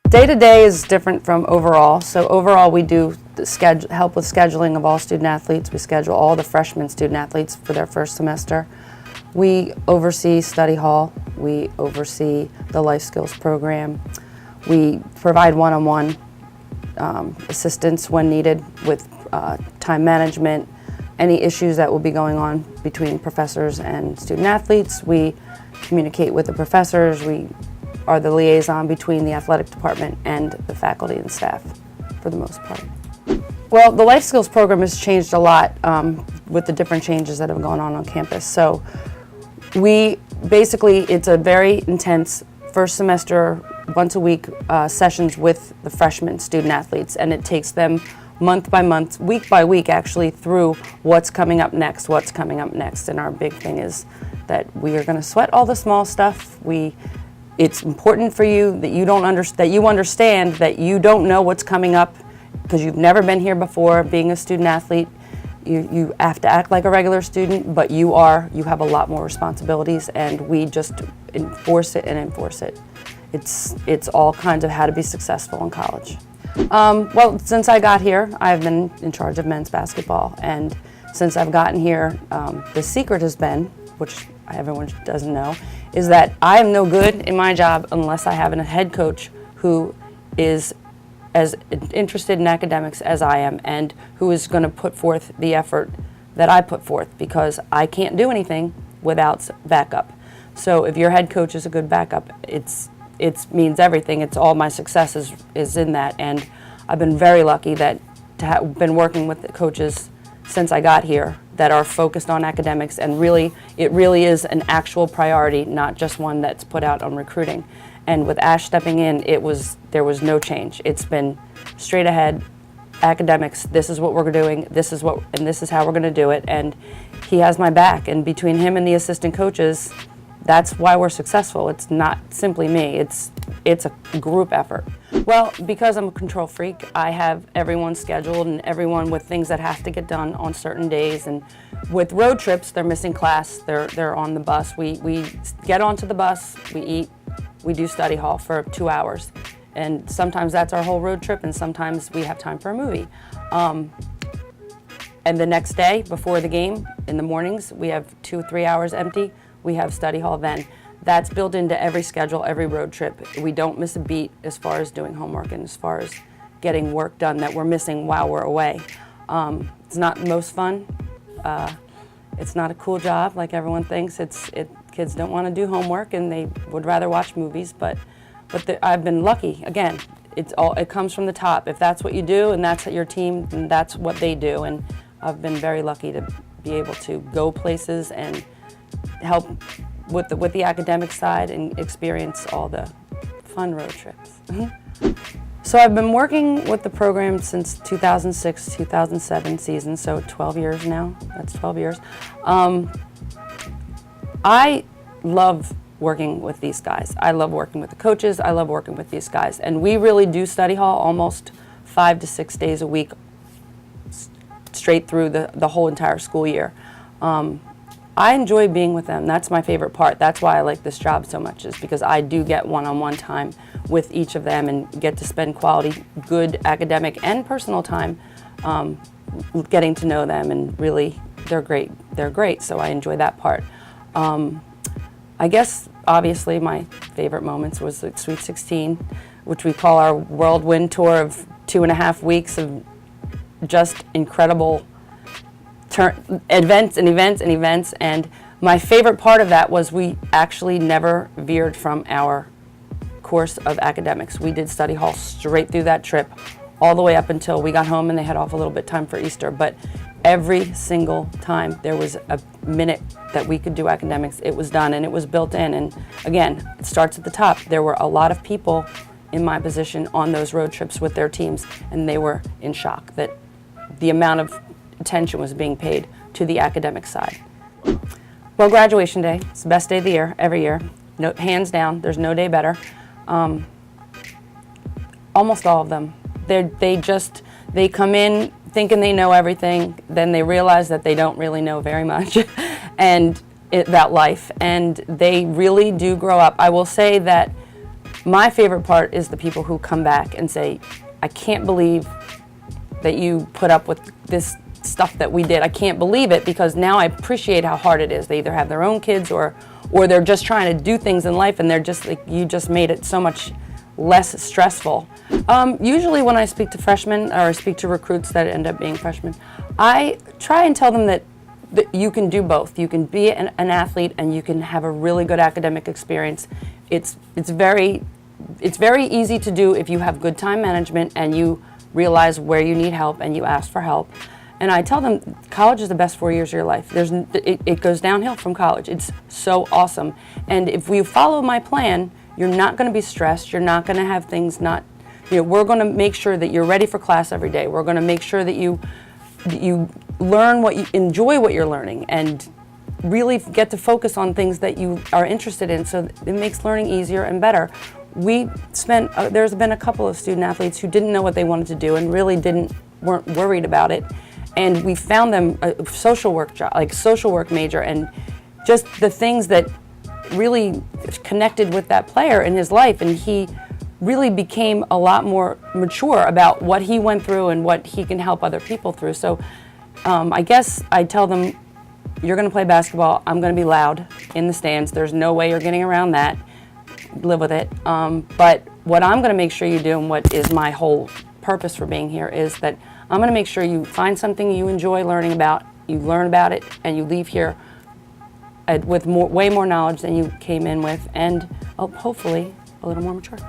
Day-to-day is different from overall. So overall, we do help with scheduling of all student athletes. We schedule all the freshman student athletes for their first semester. We oversee study hall. We oversee the life skills program. We provide one-on-one assistance when needed with time management, any issues that will be going on between professors and student athletes. We communicate with the professors. We are the liaison between the athletic department and the faculty and staff for the most part. Well, the life skills program has changed a lot with the different changes that have gone on campus. So it's a very intense first semester, once a week sessions with the freshman student athletes, and it takes them month by month, week by week actually, through what's coming up next. And our big thing is that we are going to sweat all the small stuff. It's important for you that you understand that you don't know what's coming up because you've never been here before. Being a student athlete, you have to act like a regular student, but you have a lot more responsibilities, and we just enforce it. It's all kinds of how to be successful in college. Well, since I got here, I've been in charge of men's basketball, and since I've gotten here, the secret has been, which everyone doesn't know, is that I am no good in my job unless I have a head coach who is as interested in academics as I am and who is going to put forth the effort that I put forth, because I can't do anything without backup. So if your head coach is a good backup, it means everything. It's all my success is in that, and I've been very lucky to have been working with the coaches since I got here that are focused on academics, and it really is an actual priority, not just one that's put out on recruiting. And with Ash stepping in, there was no change. It's been straight ahead, academics, this is what we're doing, this is how we're going to do it, and he has my back. And between him and the assistant coaches, that's why we're successful. It's not simply me, it's a group effort. Well, because I'm a control freak, I have everyone scheduled and everyone with things that have to get done on certain days. And with road trips, they're missing class, they're on the bus. We get onto the bus, we eat, we do study hall for 2 hours. And sometimes that's our whole road trip, and sometimes we have time for a movie. And the next day, before the game, in the mornings, we have 2-3 hours empty. We have study hall then. That's built into every schedule, every road trip. We don't miss a beat as far as doing homework and as far as getting work done that we're missing while we're away. It's not the most fun. It's not a cool job like everyone thinks. Kids don't want to do homework and they would rather watch movies, but I've been lucky. Again, it comes from the top. If that's what you do and that's your team, then that's what they do. And I've been very lucky to be able to go places and help with the academic side and experience all the fun road trips. So I've been working with the program since 2006, 2007 season, so 12 years now. That's 12 years. I love working with these guys. I love working with the coaches. I love working with these guys. And we really do study hall almost 5 to 6 days a week, straight through the whole entire school year. I enjoy being with them. That's my favorite part. That's why I like this job so much, is because I do get one-on-one time with each of them and get to spend quality, good academic and personal time getting to know them, and really, they're great. They're great, so I enjoy that part. I guess, obviously, my favorite moments was the Sweet 16, which we call our whirlwind tour of 2.5 weeks of just incredible events. And my favorite part of that was we actually never veered from our course of academics. We did study hall straight through that trip, all the way up until we got home and they had off a little bit time for Easter. But every single time there was a minute that we could do academics, it was done and it was built in. And again, it starts at the top. There were a lot of people in my position on those road trips with their teams, and they were in shock that the amount of attention was being paid to the academic side. Well, graduation day, it's the best day of the year, every year. No, hands down, there's no day better. Almost all of them. They come in thinking they know everything, then they realize that they don't really know very much about life, and they really do grow up. I will say that My favorite part is the people who come back and say, I can't believe that you put up with this stuff that we did. I can't believe it, because now I appreciate how hard it is. They either have their own kids or they're just trying to do things in life, and they're just like, you just made it so much less stressful. Usually when I speak to freshmen, or I speak to recruits that end up being freshmen, I try and tell them that you can do both. You can be an athlete and you can have a really good academic experience. It's very easy to do if you have good time management and you realize where you need help and you ask for help. And I tell them college is the best 4 years of your life. It goes downhill from college. It's so awesome. And if you follow my plan, you're not going to be stressed. You're not going to have things not, we're going to make sure that you're ready for class every day. We're going to make sure that you learn enjoy what you're learning, and really get to focus on things that you are interested in, so it makes learning easier and better. There's been a couple of student athletes who didn't know what they wanted to do and really weren't worried about it. And we found them a social work job, like social work major, and just the things that really connected with that player in his life, and he really became a lot more mature about what he went through and what he can help other people through. So I guess I tell them, you're going to play basketball, I'm going to be loud in the stands, there's no way you're getting around that, live with it. But what I'm going to make sure you do, and what is my whole purpose for being here, is that I'm going to make sure you find something you enjoy learning about, you learn about it, and you leave here with way more knowledge than you came in with, and hopefully a little more mature.